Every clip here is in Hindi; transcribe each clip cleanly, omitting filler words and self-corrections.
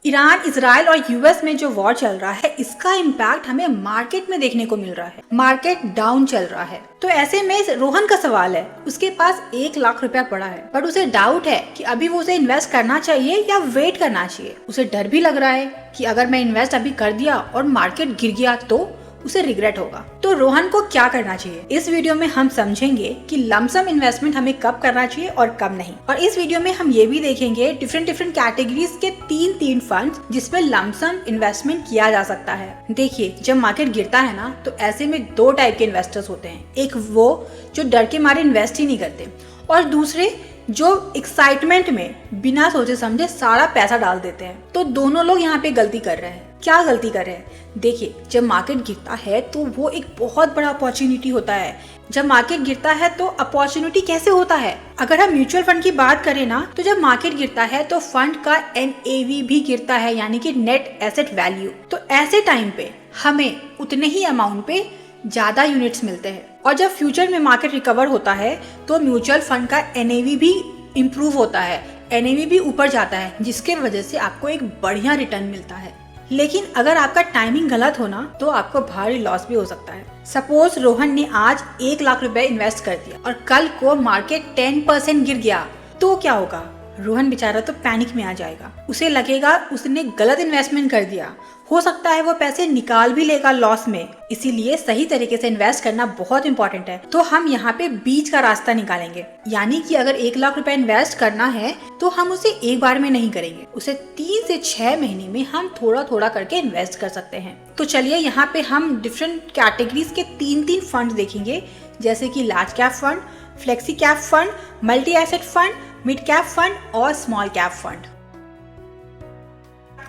ईरान, इजराइल और यूएस में जो वॉर चल रहा है, इसका इम्पैक्ट हमें मार्केट में देखने को मिल रहा है। मार्केट डाउन चल रहा है। तो ऐसे में रोहन का सवाल है, उसके पास 1 लाख रुपया पड़ा है, बट उसे डाउट है कि अभी वो उसे इन्वेस्ट करना चाहिए या वेट करना चाहिए। उसे डर भी लग रहा है कि अगर मैं इन्वेस्ट अभी कर दिया और मार्केट गिर गया तो उसे रिग्रेट होगा। तो रोहन को क्या करना चाहिए, इस वीडियो में हम समझेंगे कि लमसम इन्वेस्टमेंट हमें कब करना चाहिए और कब नहीं। और इस वीडियो में हम ये भी देखेंगे डिफरेंट कैटेगरीज के तीन फंड्स जिसमें लमसम इन्वेस्टमेंट किया जा सकता है। देखिए, जब मार्केट गिरता है ना, तो ऐसे में 2 टाइप के इन्वेस्टर्स होते हैं। एक वो जो डर के मारे इन्वेस्ट ही नहीं करते, और दूसरे जो एक्साइटमेंट में बिना सोचे समझे सारा पैसा डाल देते हैं। तो दोनों लोग यहाँ पे गलती कर रहे हैं। क्या गलती कर रहे हैं? देखिए, जब मार्केट गिरता है तो वो एक बहुत बड़ा अपॉर्चुनिटी होता है। जब मार्केट गिरता है तो अपॉर्चुनिटी कैसे होता है? अगर हम म्यूचुअल फंड की बात करें ना, तो जब मार्केट गिरता है तो फंड का NAV भी गिरता है, यानी कि नेट एसेट वैल्यू। तो ऐसे टाइम पे हमें उतने ही अमाउंट पे ज्यादा यूनिट्स मिलते हैं। और जब फ्यूचर में मार्केट रिकवर होता है तो म्यूचुअल फंड का NAV भी इम्प्रूव होता है, NAV भी ऊपर जाता है, जिसके वजह से आपको एक बढ़िया रिटर्न मिलता है। लेकिन अगर आपका टाइमिंग गलत होना तो आपको भारी लॉस भी हो सकता है। सपोज रोहन ने आज 1 लाख रुपए इन्वेस्ट कर दिया और कल को मार्केट 10% गिर गया, तो क्या होगा? रोहन बेचारा तो पैनिक में आ जाएगा। उसे लगेगा उसने गलत इन्वेस्टमेंट कर दिया। हो सकता है वो पैसे निकाल भी लेगा लॉस में। इसीलिए सही तरीके से इन्वेस्ट करना बहुत इंपॉर्टेंट है। तो हम यहाँ पे बीच का रास्ता निकालेंगे, यानी कि अगर 1 लाख रुपए इन्वेस्ट करना है तो हम उसे एक बार में नहीं करेंगे, उसे 3 से 6 महीने में हम थोड़ा थोड़ा करके इन्वेस्ट कर सकते हैं। तो चलिए यहाँ पे हम डिफरेंट कैटेगरीज के 3 फंड देखेंगे, जैसे कि large cap fund, flexi cap fund, multi asset fund, mid cap fund और small cap fund.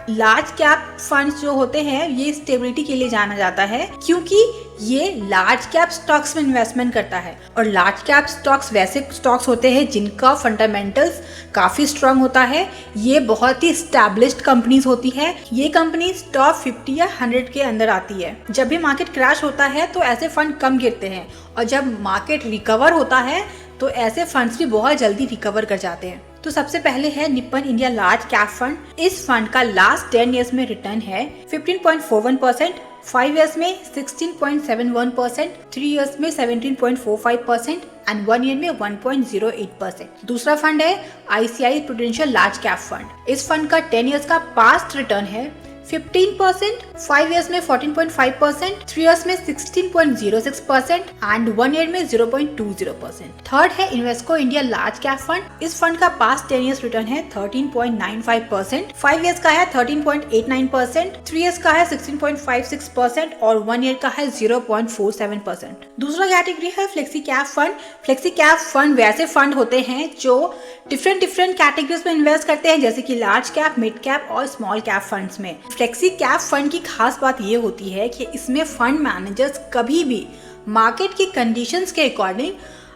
Large cap funds जो होते हैं ये स्टेबिलिटी के लिए जाना जाता है, क्योंकि ये लार्ज कैप स्टॉक्स में इन्वेस्टमेंट करता है। और लार्ज कैप स्टॉक्स वैसे स्टॉक्स होते हैं जिनका फंडामेंटल्स काफी स्ट्रांग होता है। ये बहुत ही एस्टैब्लिश्ड कंपनीज होती है। ये कंपनीज टॉप 50 या 100 के अंदर आती है। जब भी मार्केट क्रैश होता है तो ऐसे फंड कम गिरते हैं, और जब मार्केट रिकवर होता है तो ऐसे फंड्स भी बहुत जल्दी रिकवर कर जाते हैं। तो सबसे पहले है Nippon India large cap fund. इस फंड का लास्ट 10 इयर्स में रिटर्न है 15.41%, 5 इयर्स में 16.71%, 3 इयर्स में 17.45% एंड 1 ईयर में 1.08%। दूसरा फंड है ICICI prudential large cap fund. इस फंड का 10 इयर्स का पास्ट रिटर्न है 15%, 5 इयर्स में 14.5%, 3 इयर्स में 16.06% एंड 1 ईयर में 0.20%। थर्ड है Invesco India large cap fund. इस फंड का पास्ट 10 इयर्स रिटर्न है 13.95%, 5 इयर्स का है 13.89%, 3 इयर्स का है 16.56% और 1 ईयर का है 0.47%। दूसरा कैटेगरी है flexi cap fund. Flexi cap fund वैसे फंड होते हैं जो डिफरेंट कैटेगरीज में इन्वेस्ट करते हैं, जैसे कि लार्ज कैप, मिड कैप और स्मॉल कैप फंड्स में। फ्लेक्सी कैप फंड की खास बात ये होती है कि इसमें फंड मैनेजर्स कभी भी मार्केट की कंडीशंस के अकॉर्डिंग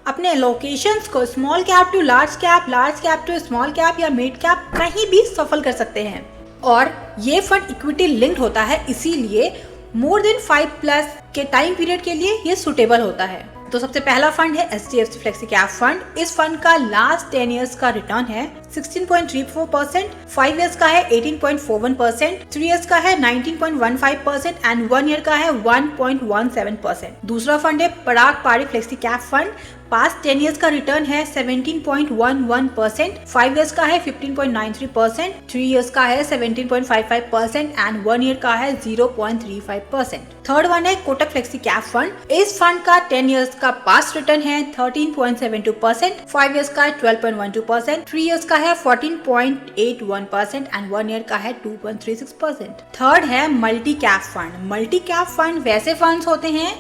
अपने एलोकेशंस को small cap to large cap to small cap या मिड कैप कहीं भी सफल कर सकते हैं। और ये फंड इक्विटी लिंक्ड होता है, इसीलिए मोर देन 5+ के टाइम पीरियड के लिए ये सुटेबल होता है। तो सबसे पहला फंड है HDFC फ्लेक्सी कैप फंड। इस फंड का लास्ट 10 इयर्स का रिटर्न है 16.34%, 5 इयर्स का है 18.41%, 3 इयर्स का है 19.15% एंड 1 ईयर का है 1.17%। दूसरा फंड है पराग पारी flexi cap fund. Past 10 years का रिटर्न है 17.11%, 5 इयर्स का है 15.93%, 3 इयर्स का है 17.55% एंड 1 ईयर का है 0.35%। थर्ड वन है कोटक फ्लेक्सी कैप फंड। इस फंड का 10 इयर्स का पास्ट रिटर्न है 13.72%, 5 इयर्स का है 12.12%, 3 इयर्स का है 14.81% एंड 1 ईयर का है 2.36%। थर्ड है multi cap fund. Multi cap fund वैसे फंड्स होते हैं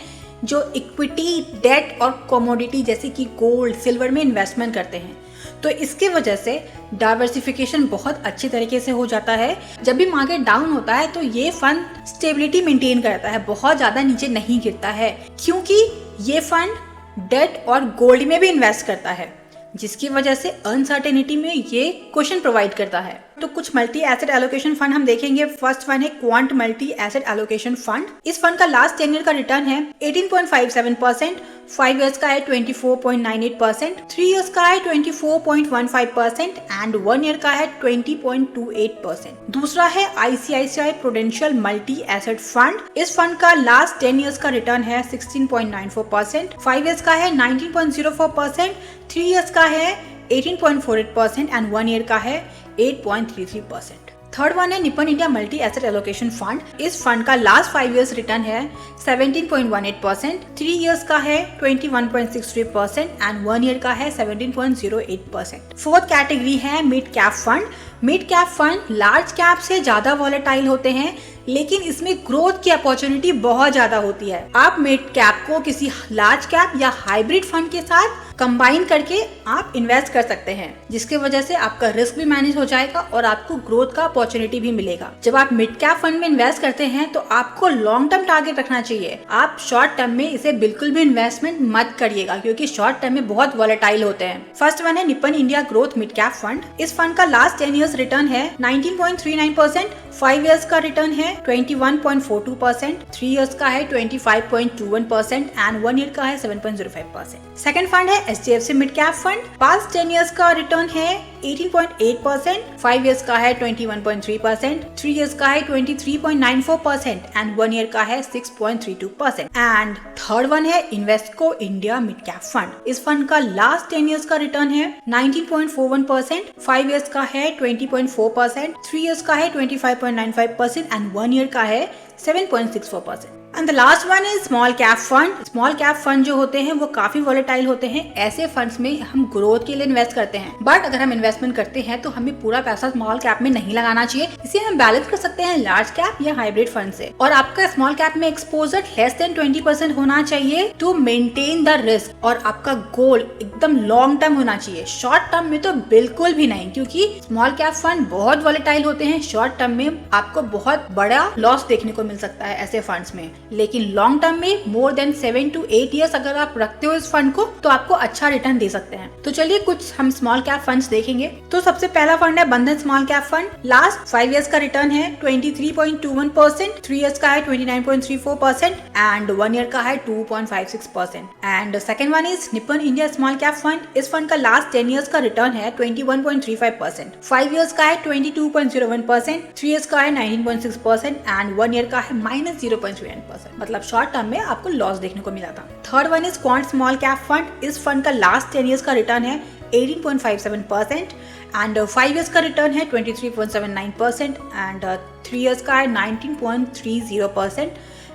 जो इक्विटी, डेट और कमोडिटी जैसे कि गोल्ड, सिल्वर में इन्वेस्टमेंट करते हैं। तो इसके वजह से डाइवर्सिफिकेशन बहुत अच्छी तरीके से हो जाता है। जब भी मार्केट डाउन होता है तो ये फंड स्टेबिलिटी मेंटेन करता है, बहुत ज्यादा नीचे नहीं गिरता है, क्योंकि ये फंड डेट और गोल्ड में भी इन्वेस्ट करता है, जिसकी वजह से अनसर्टेनिटी में ये क्वेश्चन प्रोवाइड करता है। तो कुछ मल्टी एसेट एलोकेशन फंड हम देखेंगे। फर्स्ट वन है quant multi asset allocation fund. इस फंड का लास्ट 10 ईयर का रिटर्न है 18.57%, 5 इयर्स का है 24.98%, 3 इयर्स का है 24.15% एंड 1 ईयर का है 20.28%। दूसरा है ICICI prudential multi asset fund. इस फंड का लास्ट 10 इयर्स का रिटर्न है 16.94%, 5 इयर्स का है 19.04%, 3 इयर्स का है 18.48% एंड 1 ईयर का है 8.33%। थर्ड वन है Nippon India multi asset allocation fund. इस फंड का लास्ट 5 इयर्स रिटर्न है 17.18%, 3 इयर्स का है 21.63% एंड 1 ईयर का है 17.08%। फोर्थ कैटेगरी है mid cap fund. Mid cap fund large cap से ज्यादा वॉलेटाइल होते हैं, लेकिन इसमें ग्रोथ की अपॉर्चुनिटी बहुत ज्यादा होती है। आप मिड कैप को किसी लार्ज कैप या हाइब्रिड फंड के साथ कंबाइन करके आप इन्वेस्ट कर सकते हैं, जिसके वजह से आपका रिस्क भी मैनेज हो जाएगा और आपको ग्रोथ का अपॉर्चुनिटी भी मिलेगा। जब आप मिड कैप फंड में इन्वेस्ट करते हैं तो आपको लॉन्ग टर्म टारगेट रखना चाहिए। आप शॉर्ट टर्म में इसे बिल्कुल भी इन्वेस्टमेंट मत करिएगा, क्योंकि शॉर्ट टर्म में बहुत वॉलेटाइल होते हैं। फर्स्ट वन है Nippon India growth mid cap fund. इस फंड का लास्ट 10 इयर्स रिटर्न है 19.39%, 5 इयर्स का रिटर्न है 21.42%, 3 इयर्स का है 25.21% एंड 1 ईयर का है 7.05%। सेकंड फंड है HDFC mid cap fund. Past 10 years का रिटर्न है 18.8%, 5 इयर्स का है 21.3%, 3 इयर्स का है 23.94% एंड 1 ईयर का है 6.32%। एंड थर्ड वन है इन्वेस्टको इंडिया मिड कैप फंड। इस फंड का लास्ट 10 इयर्स का रिटर्न है 19.41%, 5 इयर्स का है 20.4%, 3 इयर्स का है 25.95% एंड 1 ईयर का है 7.64%। And the last one is small cap fund. Small cap fund जो होते हैं वो काफी वॉलेटाइल होते हैं। ऐसे फंड्स में हम ग्रोथ के लिए इन्वेस्ट करते हैं, बट अगर हम इन्वेस्टमेंट करते हैं तो हमें पूरा पैसा स्मॉल कैप में नहीं लगाना चाहिए। इसे हम बैलेंस कर सकते हैं लार्ज कैप या हाइब्रिड फंड से। और आपका स्मॉल कैप में एक्सपोजर लेस देन 20% होना चाहिए टू मेंटेन द रिस्क, और आपका गोल एकदम लॉन्ग टर्म होना चाहिए। शॉर्ट टर्म में तो बिल्कुल भी नहीं, क्योंकि स्मॉल कैप फंड बहुत वॉलेटाइल होते हैं। शॉर्ट टर्म में आपको बहुत बड़ा लॉस देखने को मिल सकता है ऐसे फंड्स में, लेकिन लॉन्ग टर्म में मोर देन 7 to 8 इयर्स अगर आप रखते हो इस फंड को तो आपको अच्छा रिटर्न दे सकते हैं। तो चलिए कुछ हम स्मॉल कैप फंड्स देखेंगे। तो सबसे पहला फंड है बंधन small cap fund. Last 5 years का रिटर्न है 23.21%, 3 इयर्स का है 29.34% एंड 1 ईयर का है 2.56%। And second one is Nippon India small cap fund. इस फंड का लास्ट 10 इयर्स का रिटर्न है 21.35%, 5 इयर्स का है 22.01%, 3 इयर्स का है 19.6% एंड 1 ईयर का है -0.39%। मतलब शॉर्ट टर्म में आपको लॉस देखने को मिला था। Third one is quant small cap fund. इस फंड का लास्ट 10 इयर्स का रिटर्न है 18.57% एंड 5 इयर्स का रिटर्न है 23.79% एंड 3 इयर्स का है 19.30%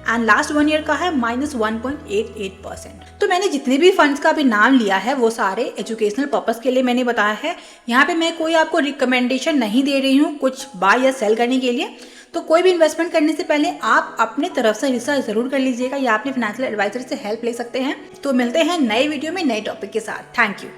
एंड लास्ट 1 ईयर का है -1.88%। तो मैंने जितने भी फंड्स का भी नाम लिया है वो सारे एजुकेशनल पर्पस के लिए मैंने बताया है। यहाँ पे मैं कोई आपको रिकमेंडेशन नहीं दे रही हूँ कुछ बाय या सेल करने के लिए। तो कोई भी इन्वेस्टमेंट करने से पहले आप अपने तरफ से रिसर्च जरूर कर लीजिएगा या अपने फाइनेंशियल एडवाइजर से हेल्प ले सकते हैं। तो मिलते हैं नए वीडियो में नए टॉपिक के साथ। Thank you.